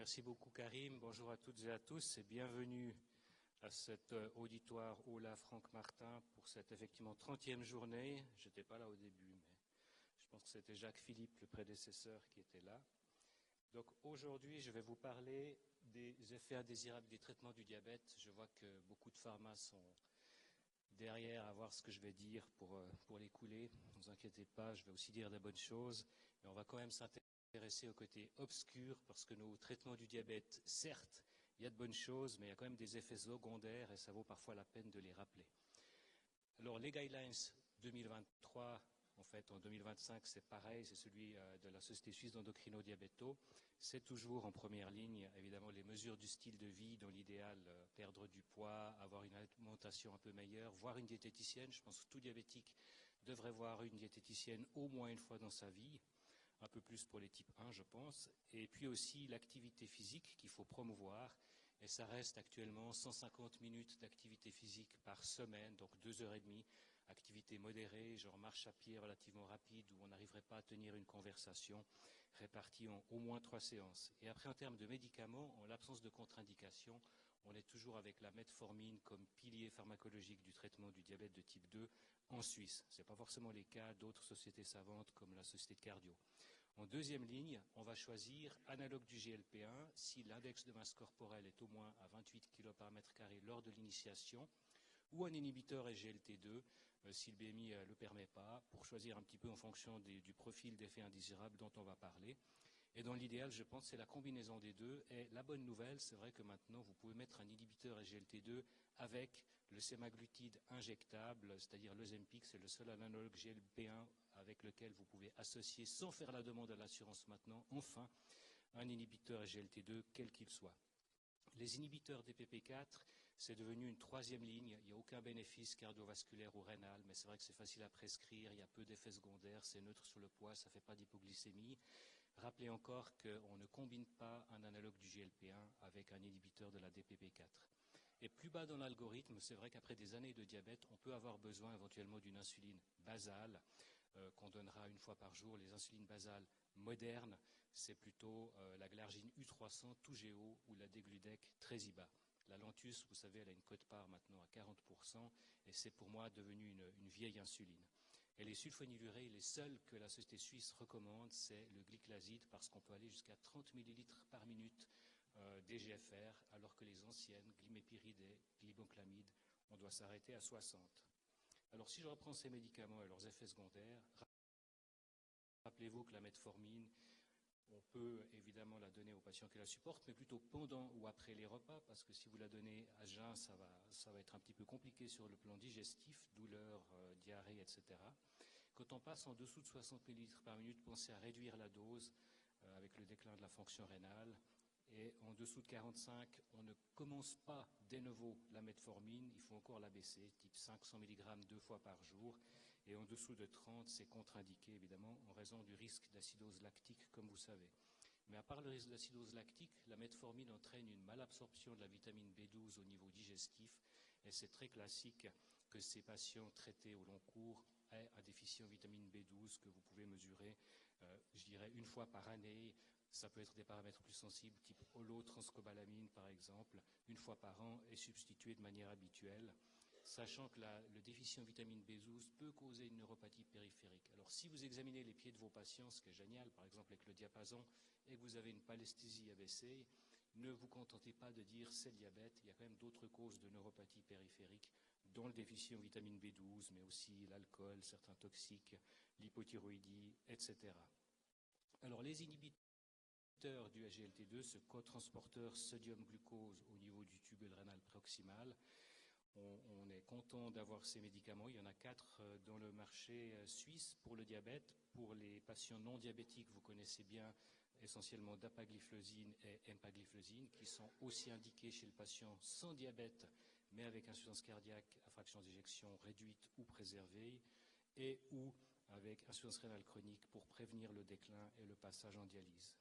Merci beaucoup Karim, bonjour à toutes et à tous et bienvenue à cet auditoire Ola Franck Martin pour cette effectivement 30e journée. Je n'étais pas là au début, mais je pense que c'était Jacques Philippe, le prédécesseur, qui était là. Donc aujourd'hui, je vais vous parler des effets indésirables des traitements du diabète. Je vois que beaucoup de pharma sont derrière à voir ce que je vais dire pour les couler. Ne vous inquiétez pas, je vais aussi dire des bonnes choses, mais on va quand même s'intéresser au côté obscur parce que nos traitements du diabète, certes, il y a de bonnes choses, mais il y a quand même des effets secondaires et ça vaut parfois la peine de les rappeler. Alors les guidelines 2023, en fait en 2025 c'est pareil, c'est celui de la Société suisse d'endocrino-diabéto. C'est toujours en première ligne, évidemment, les mesures du style de vie, dans l'idéal, perdre du poids, avoir une alimentation un peu meilleure, voir une diététicienne. Je pense que tout diabétique devrait voir une diététicienne au moins une fois dans sa vie, un peu plus pour les types 1, je pense. Et puis aussi l'activité physique qu'il faut promouvoir. Et ça reste actuellement 150 minutes d'activité physique par semaine, donc 2h30. Activité modérée, genre marche à pied relativement rapide, où on n'arriverait pas à tenir une conversation, répartie en au moins 3 séances. Et après, en termes de médicaments, en l'absence de contre-indication, on est toujours avec la metformine comme pilier pharmacologique du traitement du diabète de type 2 en Suisse. Ce n'est pas forcément les cas d'autres sociétés savantes comme la Société de Cardio. En deuxième ligne, on va choisir analogue du GLP-1 si l'index de masse corporelle est au moins à 28 kg par mètre carré lors de l'initiation, ou un inhibiteur SGLT2 si le BMI ne le permet pas, pour choisir un petit peu en fonction du profil d'effet indésirable dont on va parler. Et dans l'idéal, je pense, c'est la combinaison des deux. Et la bonne nouvelle, c'est vrai que maintenant, vous pouvez mettre un inhibiteur SGLT2 avec le sémaglutide injectable, c'est-à-dire l'Ozempic, c'est le seul analogue GLP-1 avec lequel vous pouvez associer, sans faire la demande à l'assurance maintenant, enfin, un inhibiteur SGLT2, quel qu'il soit. Les inhibiteurs DPP4, c'est devenu une troisième ligne. Il n'y a aucun bénéfice cardiovasculaire ou rénal, mais c'est vrai que c'est facile à prescrire, il y a peu d'effets secondaires, c'est neutre sur le poids, ça ne fait pas d'hypoglycémie. Rappelez encore qu'on ne combine pas un analogue du GLP-1 avec un inhibiteur de la DPP4. Et plus bas dans l'algorithme, c'est vrai qu'après des années de diabète, on peut avoir besoin éventuellement d'une insuline basale qu'on donnera une fois par jour. Les insulines basales modernes, c'est plutôt la glargine U300 Toujeo ou la Degludec Tresiba. La Lantus, vous savez, elle a une quote-part maintenant à 40% et c'est pour moi devenu une vieille insuline. Et les sulfonylurées, les seuls que la société suisse recommande, c'est le glyclaside parce qu'on peut aller jusqu'à 30 ml par minute d'EGFR, alors que les anciennes, glimépiride et glibenclamide, on doit s'arrêter à 60. Alors si je reprends ces médicaments et leurs effets secondaires, rappelez-vous que la metformine, on peut évidemment la donner aux patients qui la supportent, mais plutôt pendant ou après les repas, parce que si vous la donnez à jeun, ça va être un petit peu compliqué sur le plan digestif, douleur, diarrhée, etc. Quand on passe en dessous de 60 ml par minute, pensez à réduire la dose avec le déclin de la fonction rénale. Et en dessous de 45, on ne commence pas dès nouveau la metformine, il faut encore la baisser, type 500 mg 2 fois par jour. Et en dessous de 30, c'est contre-indiqué, évidemment, en raison du risque d'acidose lactique, comme vous savez. Mais à part le risque d'acidose lactique, la metformine entraîne une malabsorption de la vitamine B12 au niveau digestif. Et c'est très classique que ces patients traités au long cours aient un déficient en vitamine B12 que vous pouvez mesurer, je dirais, une fois par année. Ça peut être des paramètres plus sensibles, type holotranscobalamine par exemple, une fois par an et substitué de manière habituelle, sachant que le déficient en vitamine B12 peut causer une neuropathie périphérique. Alors si vous examinez les pieds de vos patients, ce qui est génial, par exemple avec le diapason, et que vous avez une palesthésie abaissée, ne vous contentez pas de dire c'est le diabète, il y a quand même d'autres causes de neuropathie périphérique, dont le déficient en vitamine B12, mais aussi l'alcool, certains toxiques, l'hypothyroïdie, etc. Alors les inhibiteurs du SGLT2, ce cotransporteur sodium-glucose au niveau du tubule rénal proximal. On est content d'avoir ces médicaments. Il y en a 4 dans le marché suisse pour le diabète. Pour les patients non diabétiques, vous connaissez bien essentiellement dapagliflozine et empagliflozine, qui sont aussi indiqués chez le patient sans diabète, mais avec insuffisance cardiaque à fraction d'éjection réduite ou préservée, et ou avec insuffisance rénale chronique pour prévenir le déclin et le passage en dialyse.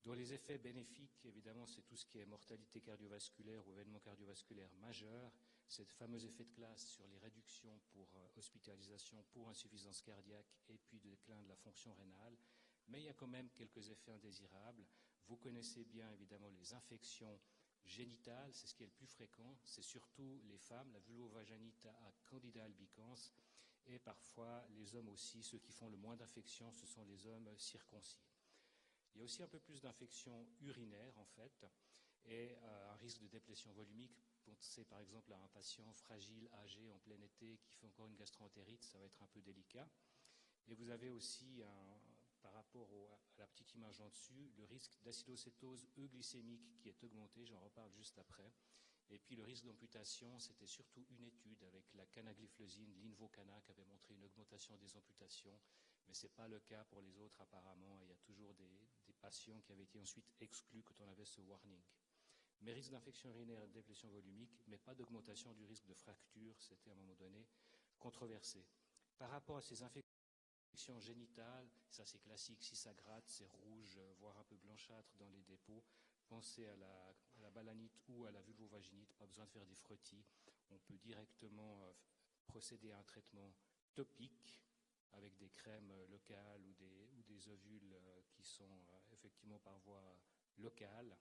Dans les effets bénéfiques, évidemment, c'est tout ce qui est mortalité cardiovasculaire ou événement cardiovasculaire majeur, ces fameux effets de classe sur les réductions pour hospitalisation, pour insuffisance cardiaque et puis de déclin de la fonction rénale. Mais il y a quand même quelques effets indésirables. Vous connaissez bien évidemment les infections génitales, c'est ce qui est le plus fréquent. C'est surtout les femmes, la vulvovaginite à Candida albicans, et parfois les hommes aussi. Ceux qui font le moins d'infections, ce sont les hommes circoncis. Il y a aussi un peu plus d'infections urinaires en fait, et un risque de déplétion volumique. Pensez par exemple à un patient fragile, âgé, en plein été, qui fait encore une gastroentérite, ça va être un peu délicat. Et vous avez aussi, par rapport à la petite image en dessus, le risque d'acidocétose euglycémique qui est augmenté, j'en reparle juste après. Et puis le risque d'amputation, c'était surtout une étude avec la canagliflozine, l'Invocana, qui avait montré une augmentation des amputations, mais ce n'est pas le cas pour les autres apparemment. Il y a toujours des patients qui avaient été ensuite exclus quand on avait ce warning. Mais risque d'infection urinaire et de déplétion volumique, mais pas d'augmentation du risque de fracture, c'était à un moment donné controversé. Par rapport à ces infections génitales, ça c'est classique, si ça gratte, c'est rouge, voire un peu blanchâtre dans les dépôts. Pensez à la balanite ou à la vulvovaginite, pas besoin de faire des frottis. On peut directement procéder à un traitement topique avec des crèmes locales ou des ovules qui sont effectivement par voie locale,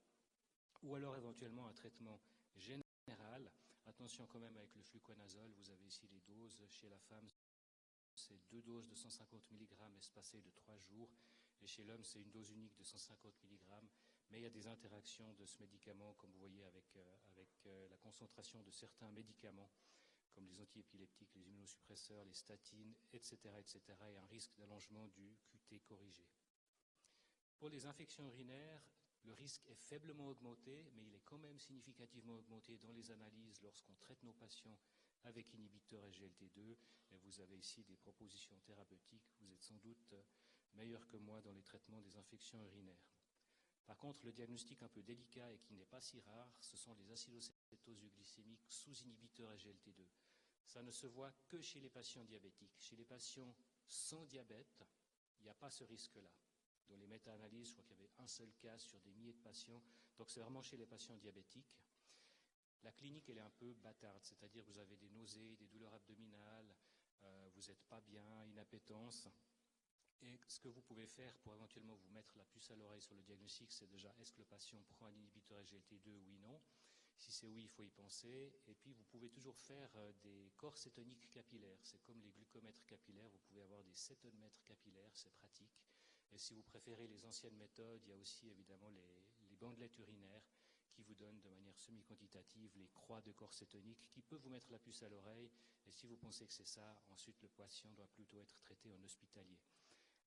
ou alors éventuellement un traitement général. Attention quand même avec le fluconazole, vous avez ici les doses. Chez la femme, c'est 2 doses de 150 mg espacées de 3 jours, et chez l'homme, c'est une dose unique de 150 mg. Mais il y a des interactions de ce médicament, comme vous voyez avec la concentration de certains médicaments, comme les antiépileptiques, les immunosuppresseurs, les statines, etc., etc., et un risque d'allongement du QT corrigé. Pour les infections urinaires, le risque est faiblement augmenté, mais il est quand même significativement augmenté dans les analyses lorsqu'on traite nos patients avec inhibiteurs SGLT2. Et vous avez ici des propositions thérapeutiques. Vous êtes sans doute meilleur que moi dans les traitements des infections urinaires. Par contre, le diagnostic un peu délicat et qui n'est pas si rare, ce sont les acidocétoses euglycémiques sous inhibiteurs SGLT2. Ça ne se voit que chez les patients diabétiques. Chez les patients sans diabète, il n'y a pas ce risque-là. Dans les méta-analyses, je crois qu'il y avait un seul cas sur des milliers de patients. Donc c'est vraiment chez les patients diabétiques. La clinique, elle est un peu bâtarde, c'est-à-dire que vous avez des nausées, des douleurs abdominales, vous n'êtes pas bien, une appétence. Et ce que vous pouvez faire pour éventuellement vous mettre la puce à l'oreille sur le diagnostic, c'est déjà est-ce que le patient prend un inhibiteur SGLT2, oui, non. Si c'est oui, il faut y penser. Et puis vous pouvez toujours faire des corps cétoniques capillaires. C'est comme les glucomètres capillaires, vous pouvez avoir des cétonomètres capillaires, c'est pratique. Et si vous préférez les anciennes méthodes, il y a aussi évidemment les bandelettes urinaires qui vous donnent de manière semi-quantitative les croix de corps cétonique qui peuvent vous mettre la puce à l'oreille. Et si vous pensez que c'est ça, ensuite le patient doit plutôt être traité en hospitalier.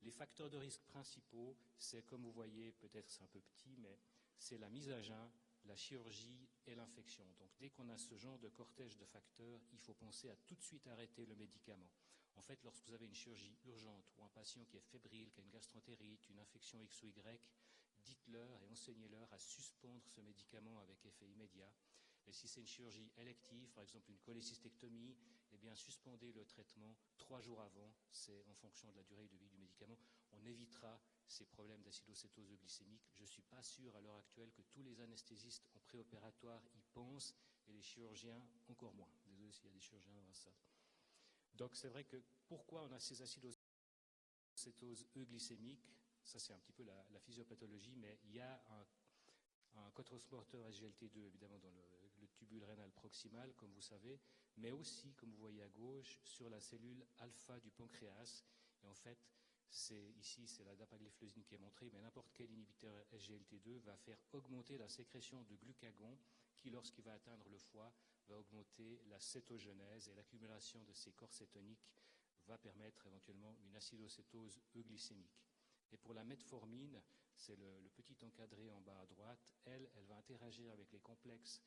Les facteurs de risque principaux, c'est comme vous voyez, peut-être c'est un peu petit, mais c'est la mise à jeun, la chirurgie et l'infection. Donc dès qu'on a ce genre de cortège de facteurs, il faut penser à tout de suite arrêter le médicament. En fait, lorsque vous avez une chirurgie urgente ou un patient qui est fébrile, qui a une gastroentérite, une infection X ou Y, dites-leur et enseignez-leur à suspendre ce médicament avec effet immédiat. Et si c'est une chirurgie élective, par exemple une cholécystectomie, eh bien suspendez le traitement 3 jours avant, c'est en fonction de la durée de vie du médicament. On évitera ces problèmes d'acidocétose glycémique. Je ne suis pas sûr à l'heure actuelle que tous les anesthésistes en préopératoire y pensent, et les chirurgiens encore moins. Désolé s'il y a des chirurgiens dans ça. Donc c'est vrai que pourquoi on a ces acidocétoses euglycémiques, ça c'est un petit peu la physiopathologie, mais il y a un cotransporteur SGLT2 évidemment dans le tubule rénal proximal, comme vous savez, mais aussi, comme vous voyez à gauche, sur la cellule alpha du pancréas. Et en fait, ici, c'est la dapagliflozine qui est montrée, mais n'importe quel inhibiteur SGLT2 va faire augmenter la sécrétion de glucagon qui, lorsqu'il va atteindre le foie, va augmenter la cétogenèse, et l'accumulation de ces corps cétoniques va permettre éventuellement une acidocétose euglycémique. Et pour la metformine, c'est le petit encadré en bas à droite, elle va interagir avec les complexes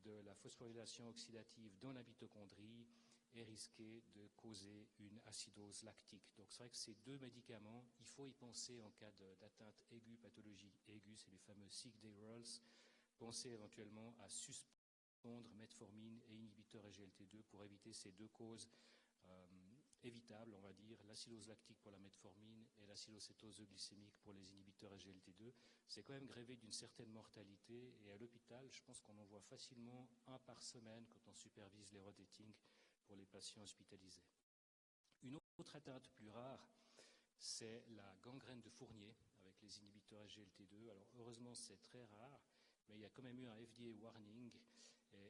de la phosphorylation oxydative dans la mitochondrie et risquer de causer une acidose lactique. Donc c'est vrai que ces deux médicaments, il faut y penser en cas d'atteinte aiguë, pathologie aiguë, c'est les fameux sick day rolls. Pensez éventuellement à suspendre metformine et inhibiteur SGLT2 pour éviter ces deux causes évitables, on va dire, l'acidose lactique pour la metformine et l'acidocétose glycémique pour les inhibiteurs SGLT2. C'est quand même grévé d'une certaine mortalité, et à l'hôpital, je pense qu'on en voit facilement un par semaine quand on supervise les rotating pour les patients hospitalisés. Une autre atteinte plus rare, c'est la gangrène de Fournier avec les inhibiteurs SGLT2. Alors heureusement c'est très rare, mais il y a quand même eu un FDA warning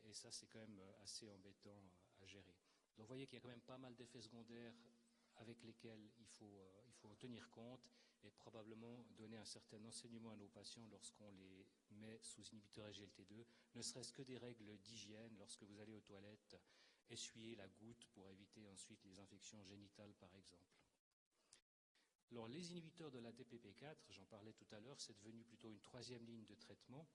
et ça c'est quand même assez embêtant à gérer. Donc vous voyez qu'il y a quand même pas mal d'effets secondaires avec lesquels il faut en tenir compte et probablement donner un certain enseignement à nos patients lorsqu'on les met sous inhibiteur SGLT2, ne serait-ce que des règles d'hygiène lorsque vous allez aux toilettes, essuyer la goutte pour éviter ensuite les infections génitales par exemple. Alors les inhibiteurs de la DPP4, j'en parlais tout à l'heure, c'est devenu plutôt une troisième ligne de traitement.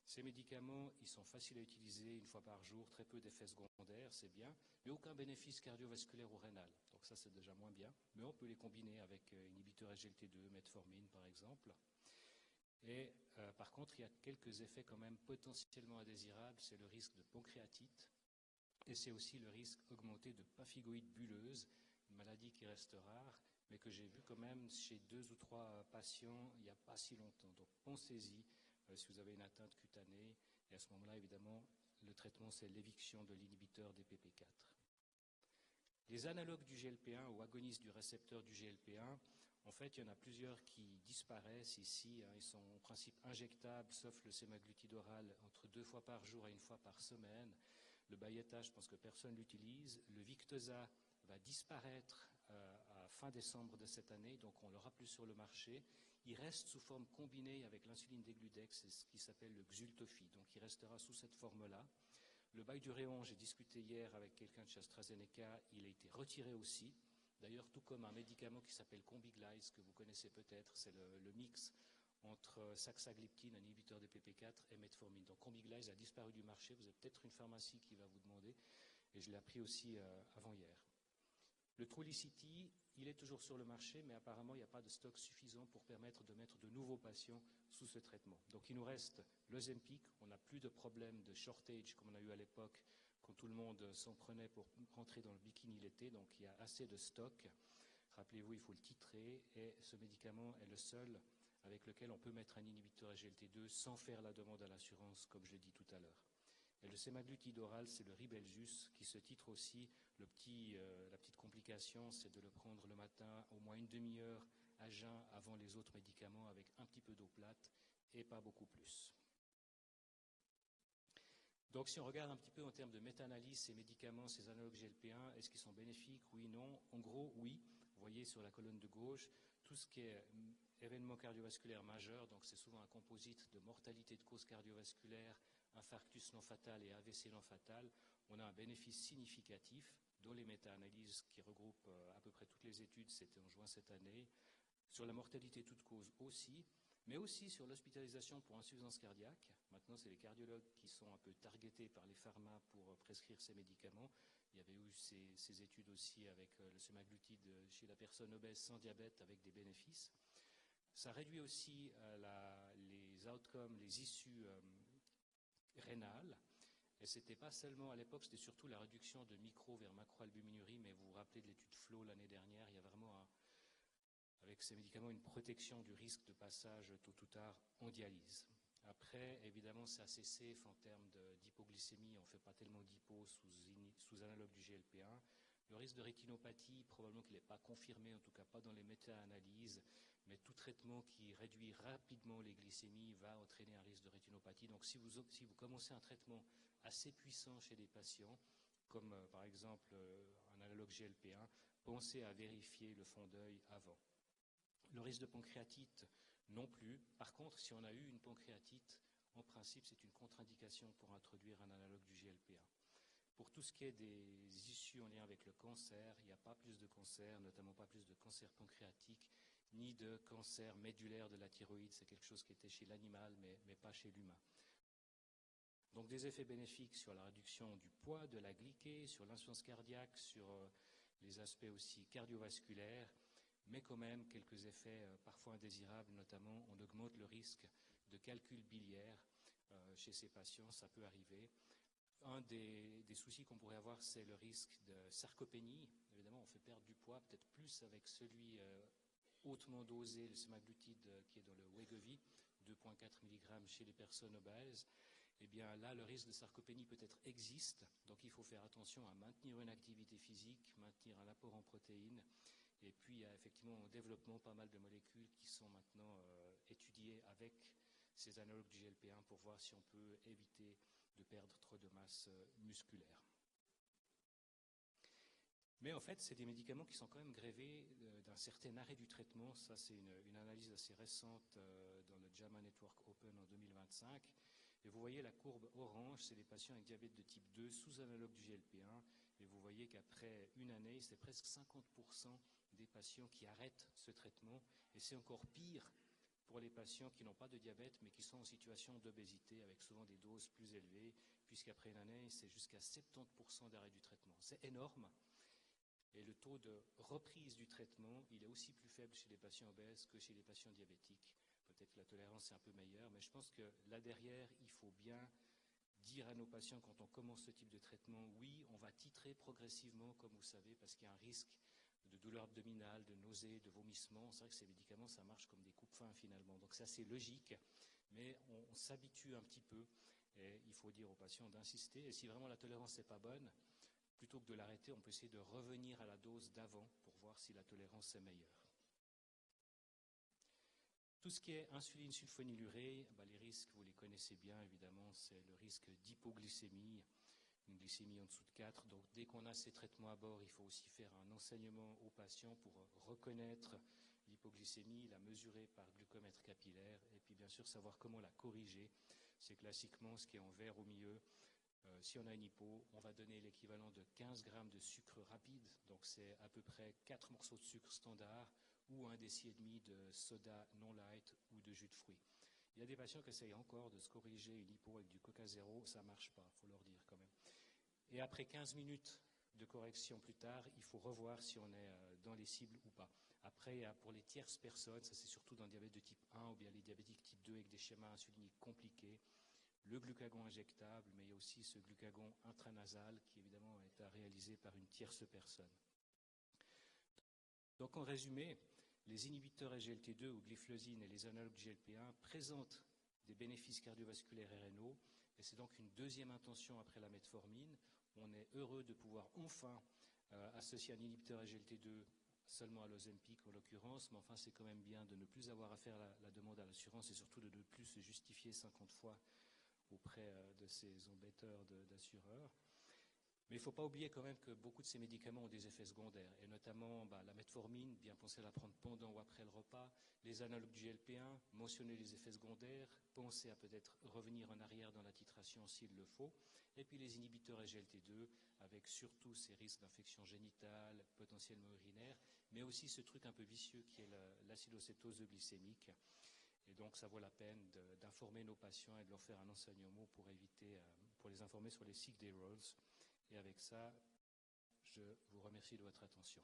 Ces médicaments, ils sont faciles à utiliser une fois par jour, très peu d'effets secondaires, c'est bien, mais aucun bénéfice cardiovasculaire ou rénal. Donc ça, c'est déjà moins bien, mais on peut les combiner avec inhibiteurs SGLT2, metformine par exemple. Et par contre, il y a quelques effets quand même potentiellement indésirables, c'est le risque de pancréatite et c'est aussi le risque augmenté de pemphigoïde bulleuse, une maladie qui reste rare, mais que j'ai vu quand même chez 2 ou 3 patients il n'y a pas si longtemps. Donc pensez-y si vous avez une atteinte cutanée. Et à ce moment-là, évidemment, le traitement, c'est l'éviction de l'inhibiteur DPP4. Les analogues du GLP1 ou agonistes du récepteur du GLP1, en fait, il y en a plusieurs qui disparaissent ici. Ils sont en principe injectables, sauf le sémaglutide oral, entre 2 fois par jour et 1 fois par semaine. Le Byetta, je pense que personne l'utilise. Le Victoza va disparaître à fin décembre de cette année, donc on l'aura plus sur le marché. Il reste sous forme combinée avec l'insuline dégludex, c'est ce qui s'appelle le Xultophy, donc il restera sous cette forme-là. Le Bydureon, j'ai discuté hier avec quelqu'un de chez AstraZeneca, il a été retiré aussi. D'ailleurs, tout comme un médicament qui s'appelle Combiglize, que vous connaissez peut-être, c'est le mix entre saxagliptine, un inhibiteur de PP4, et metformine. Donc Combiglize a disparu du marché, vous avez peut-être une pharmacie qui va vous demander, et je l'ai appris aussi avant-hier. Le Trulicity, il est toujours sur le marché, mais apparemment, il n'y a pas de stock suffisant pour permettre de mettre de nouveaux patients sous ce traitement. Donc, il nous reste l'Ozempic. On n'a plus de problème de shortage comme on a eu à l'époque quand tout le monde s'en prenait pour rentrer dans le bikini l'été. Donc, il y a assez de stock. Rappelez-vous, il faut le titrer et ce médicament est le seul avec lequel on peut mettre un inhibiteur SGLT2 sans faire la demande à l'assurance, comme je l'ai dit tout à l'heure. Et le sémaglutide oral, c'est le Rybelsus, qui se titre aussi. La petite complication, c'est de le prendre le matin au moins une demi-heure à jeun avant les autres médicaments avec un petit peu d'eau plate et pas beaucoup plus. Donc si on regarde un petit peu en termes de méta-analyse, ces médicaments, ces analogues GLP1, est-ce qu'ils sont bénéfiques? Oui, non. En gros, oui. Vous voyez sur la colonne de gauche, tout ce qui est événement cardiovasculaire majeur, donc c'est souvent un composite de mortalité de cause cardiovasculaire, infarctus non fatal et AVC non fatal, on a un bénéfice significatif dans les méta-analyses qui regroupent à peu près toutes les études, c'était en juin cette année, sur la mortalité toute cause aussi, mais aussi sur l'hospitalisation pour insuffisance cardiaque. Maintenant, c'est les cardiologues qui sont un peu targetés par les pharma pour prescrire ces médicaments. Il y avait eu ces études aussi avec le sémaglutide chez la personne obèse sans diabète avec des bénéfices. Ça réduit aussi les outcomes, les issues rénales. Et ce n'était pas seulement à l'époque, c'était surtout la réduction de micro vers macroalbuminurie, mais vous vous rappelez de l'étude FLOW l'année dernière, il y a vraiment avec ces médicaments une protection du risque de passage tôt ou tard en dialyse. Après, évidemment, c'est assez safe en termes d'hypoglycémie, on ne fait pas tellement d'hypo sous analogue du GLP1. Le risque de rétinopathie, probablement qu'il n'est pas confirmé, en tout cas pas dans les méta-analyses, mais tout traitement qui réduit rapidement les glycémies va entraîner un risque de rétinopathie. Donc si vous commencez un traitement assez puissant chez des patients, comme par exemple un analogue GLP1, pensez à vérifier le fond d'œil avant. Le risque de pancréatite, non plus. Par contre, si on a eu une pancréatite, en principe, c'est une contre-indication pour introduire un analogue du GLP1. Pour tout ce qui est des issues en lien avec le cancer, il n'y a pas plus de cancer, notamment pas plus de cancer pancréatique, ni de cancer médulaire de la thyroïde. C'est quelque chose qui était chez l'animal, mais pas chez l'humain. Donc des effets bénéfiques sur la réduction du poids, de la glyquée, sur l'insuffisance cardiaque, sur les aspects aussi cardiovasculaires, mais quand même quelques effets parfois indésirables, notamment on augmente le risque de calcul biliaire chez ces patients, ça peut arriver. Un des soucis qu'on pourrait avoir, c'est le risque de sarcopénie. Évidemment, on fait perdre du poids, peut-être plus avec celui hautement dosé, le sémaglutide qui est dans le Wegovy, 2,4 mg chez les personnes obèses. Eh bien là, le risque de sarcopénie peut-être existe, donc il faut faire attention à maintenir une activité physique, maintenir un apport en protéines. Et puis, il y a effectivement en développement pas mal de molécules qui sont maintenant étudiées avec avec ces analogues du GLP-1 pour voir si on peut éviter de perdre trop de masse musculaire. Mais en fait, c'est des médicaments qui sont quand même grevés d'un certain arrêt du traitement. Ça, c'est une analyse assez récente dans le JAMA Network Open en 2025. Et vous voyez la courbe orange, c'est les patients avec diabète de type 2 sous analogue du GLP-1. Et vous voyez qu'après une année, c'est presque 50% des patients qui arrêtent ce traitement. Et c'est encore pire pour les patients qui n'ont pas de diabète, mais qui sont en situation d'obésité, avec souvent des doses plus élevées, puisqu'après une année, c'est jusqu'à 70% d'arrêt du traitement. C'est énorme. Et le taux de reprise du traitement, il est aussi plus faible chez les patients obèses que chez les patients diabétiques. Peut-être que la tolérance est un peu meilleure, mais je pense que là derrière, il faut bien dire à nos patients quand on commence ce type de traitement, oui, on va titrer progressivement, comme vous savez, parce qu'il y a un risque de douleur abdominale, de nausées, de vomissements. C'est vrai que ces médicaments, ça marche comme des coupes-fins finalement. Donc c'est assez logique, mais on s'habitue un petit peu. Et il faut dire aux patients d'insister. Et si vraiment la tolérance n'est pas bonne, plutôt que de l'arrêter, on peut essayer de revenir à la dose d'avant pour voir si la tolérance est meilleure. Tout ce qui est insuline sulfonylurée, les risques, vous les connaissez bien évidemment, c'est le risque d'hypoglycémie, une glycémie en dessous de 4. Donc dès qu'on a ces traitements à bord, il faut aussi faire un enseignement aux patients pour reconnaître l'hypoglycémie, la mesurer par glucomètre capillaire et puis bien sûr savoir comment la corriger. C'est classiquement ce qui est en vert au milieu. Si on a une hypo, on va donner l'équivalent de 15 grammes de sucre rapide, donc c'est à peu près 4 morceaux de sucre standard ou 1,5 déci de soda non light ou de jus de fruits. Il y a des patients qui essayent encore de se corriger une hypo avec du Coca zéro, ça ne marche pas, il faut leur dire quand même. Et après 15 minutes de correction plus tard, il faut revoir si on est dans les cibles ou pas. Après, pour les tierces personnes, ça c'est surtout dans le diabète de type 1 ou bien les diabétiques type 2 avec des schémas insuliniques compliqués, le glucagon injectable, mais il y a aussi ce glucagon intranasal qui évidemment est à réaliser par une tierce personne. Donc en résumé, les inhibiteurs SGLT2 ou gliflozine et les analogues GLP-1 présentent des bénéfices cardiovasculaires et rénaux, et c'est donc une deuxième intention après la metformine. On est heureux de pouvoir enfin associer un inhibiteur SGLT2 seulement à l'Ozempic en l'occurrence, mais enfin c'est quand même bien de ne plus avoir à faire la demande à l'assurance et surtout de ne plus se justifier 50 fois auprès de ces embêteurs d'assureurs. Mais il ne faut pas oublier quand même que beaucoup de ces médicaments ont des effets secondaires, et notamment la metformine, bien penser à la prendre pendant ou après le repas, les analogues du GLP-1, mentionner les effets secondaires, penser à peut-être revenir en arrière dans la titration s'il le faut, et puis les inhibiteurs SGLT2, avec surtout ces risques d'infection génitale, potentiellement urinaire, mais aussi ce truc un peu vicieux qui est l'acidocétose glycémique. Et donc, ça vaut la peine d'informer nos patients et de leur faire un enseignement pour les informer sur les cycles des Rolls. Et avec ça, je vous remercie de votre attention.